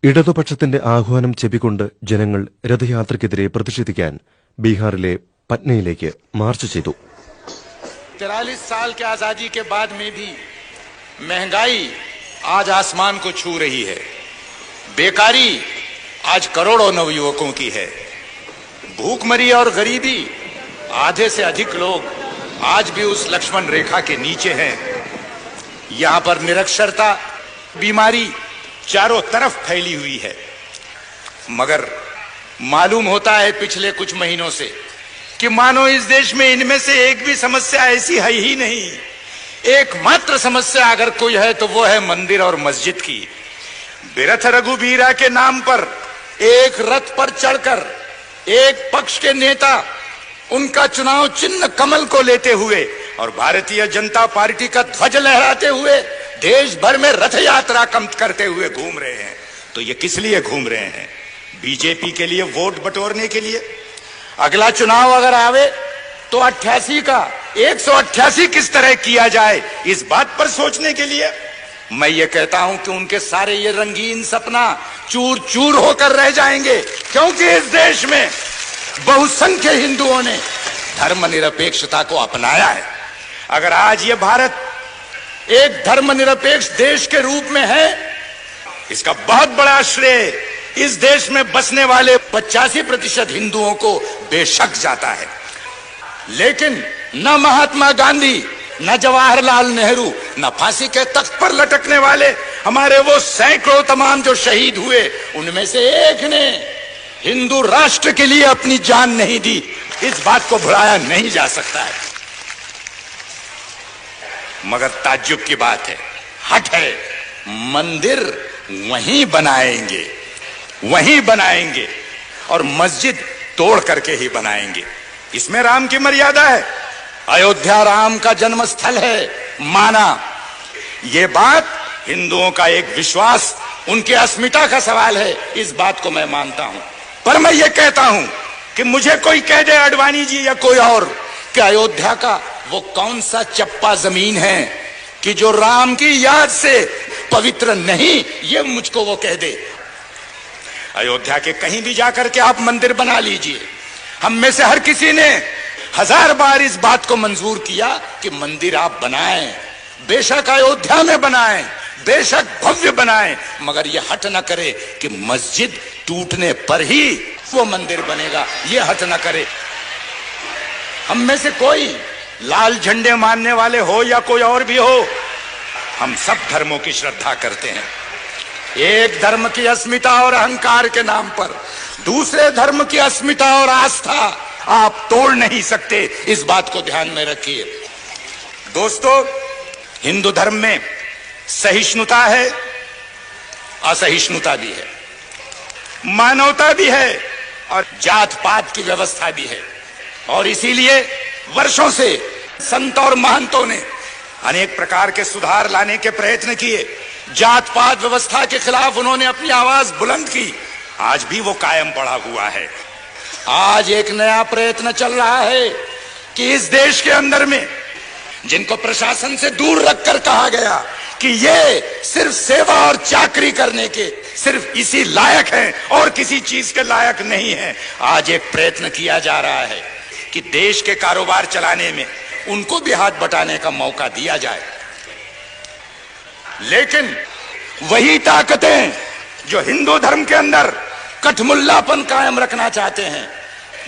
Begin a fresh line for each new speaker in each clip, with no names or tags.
ഇടതുപക്ഷത്തിന്റെ ആഹ്വാനം ചെവിക്കൊണ്ട് ജനങ്ങൾ രഥയാത്രയ്ക്കെതിരെ പ്രതിഷേധിക്കാൻ ബീഹാറിലെ പട്നയിലേക്ക് മാർച്ച് ചെയ്തു.
43 साल के आजादी के बाद में भी महंगाई आज आसमान को छू रही है. बेकारी आज करोड़ों नवयुवकों की है. भूखमरी और गरीबी आधे से अधिक लोग आज भी उस लक्ष्मण रेखा के नीचे हैं. यहां पर निरक्षरता, बीमारी चारों तरफ फैली हुई है. मगर मालूम होता है पिछले कुछ महीनों से कि मानो इस देश में इनमें से एक भी समस्या ऐसी है ही नहीं. एकमात्र समस्या अगर कोई है तो वो है मंदिर और मस्जिद की. बिरथ रघुबीरा के नाम पर एक रथ पर चढ़कर एक पक्ष के नेता उनका चुनाव चिन्ह कमल को लेते हुए और भारतीय जनता पार्टी का ध्वज लहराते हुए देश भर में रथ यात्रा करते हुए घूम रहे हैं. तो ये किस लिए घूम रहे हैं? बीजेपी के लिए वोट बटोरने के लिए? अगला चुनाव अगर आवे तो 88 का 188 किस तरह किया जाए इस बात पर सोचने के लिए? मैं ये कहता हूं कि उनके सारे ये रंगीन सपना चूर चूर होकर रह जाएंगे, क्योंकि इस देश में बहुसंख्य हिंदुओं ने धर्मनिरपेक्षता को अपनाया है. अगर आज ये भारत एक धर्मनिरपेक्ष देश के रूप में है, इसका बहुत बड़ा श्रेय इस देश में बसने वाले 85% हिंदुओं को बेशक जाता है. लेकिन न महात्मा गांधी, न जवाहरलाल नेहरू, न फांसी के तख्त पर लटकने वाले हमारे वो सैकड़ों तमाम जो शहीद हुए, उनमें से एक ने हिंदू राष्ट्र के लिए अपनी जान नहीं दी. इस बात को भुलाया नहीं जा सकता है. मगर ताज्जुब की बात है, हट है, मंदिर वहीं बनाएंगे और मस्जिद तोड़ करके ही बनाएंगे. इसमें राम की मर्यादा है. अयोध्या राम का जन्म स्थल है, माना. ये बात हिंदुओं का एक विश्वास, उनकी अस्मिता का सवाल है. इस बात को मैं मानता हूं. पर मैं ये कहता हूं कि मुझे कोई कह दे, अडवाणी जी या कोई और, कि अयोध्या का वो कौन सा चप्पा जमीन है कि जो राम की याद से पवित्र नहीं, ये मुझको वो कह दे. अयोध्या के कहीं भी जाकर के आप मंदिर बना लीजिए. हम में से हर किसी ने 1000 बार इस बात को मंजूर किया कि मंदिर आप बनाएं, बेशक अयोध्या में बनाएं, बेशक भव्य बनाएं, मगर ये हट न करे कि मस्जिद टूटने पर ही वो मंदिर बनेगा. ये हट न करे. हम में से कोई लाल झंडे मानने वाले हो या कोई और भी हो, हम सब धर्मों की श्रद्धा करते हैं. एक धर्म की अस्मिता और अहंकार के नाम पर दूसरे धर्म की अस्मिता और आस्था आप तोड़ नहीं सकते. इस बात को ध्यान में रखिए. दोस्तों, हिंदू धर्म में सहिष्णुता है, असहिष्णुता भी है, मानवता भी है और जात पात की व्यवस्था भी है. और इसीलिए वर्षों से संत और महंतों ने अनेक प्रकार के सुधार लाने के प्रयत्न किए. जात पात व्यवस्था के खिलाफ उन्होंने अपनी आवाज बुलंद की. आज भी वो कायम पड़ा हुआ है. आज एक नया प्रयत्न चल रहा है कि इस देश के अंदर में जिनको प्रशासन से दूर रखकर कहा गया कि ये सिर्फ सेवा और चाकरी करने के सिर्फ इसी लायक हैं और किसी चीज के लायक नहीं हैं, आज एक प्रयत्न किया जा रहा है कि देश के कारोबार चलाने में उनको भी हाथ बटाने का मौका दिया जाए. लेकिन वही ताकतें जो हिंदू धर्म के अंदर कठमुल्लापन कायम रखना चाहते हैं,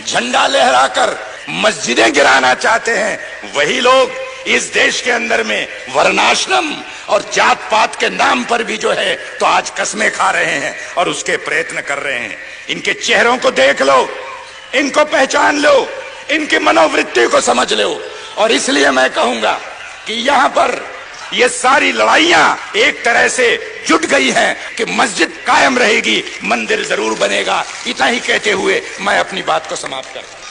झंडा लहराकर मस्जिदें गिराना चाहते हैं, वही लोग इस देश के अंदर में वर्णाश्रम और जात पात के नाम पर भी जो है तो आज कस्में खा रहे हैं और उसके प्रयत्न कर रहे हैं. इनके चेहरों को देख लो, इनको पहचान लो, इनकी मनोवृत्ति को समझ लो. और इसलिए मैं कहूंगा कि यहां पर ये सारी लड़ाइयां एक तरह से जुट गई हैं कि मस्जिद कायम रहेगी, मंदिर जरूर बनेगा. इतना ही कहते हुए मैं अपनी बात को समाप्त करता हूं.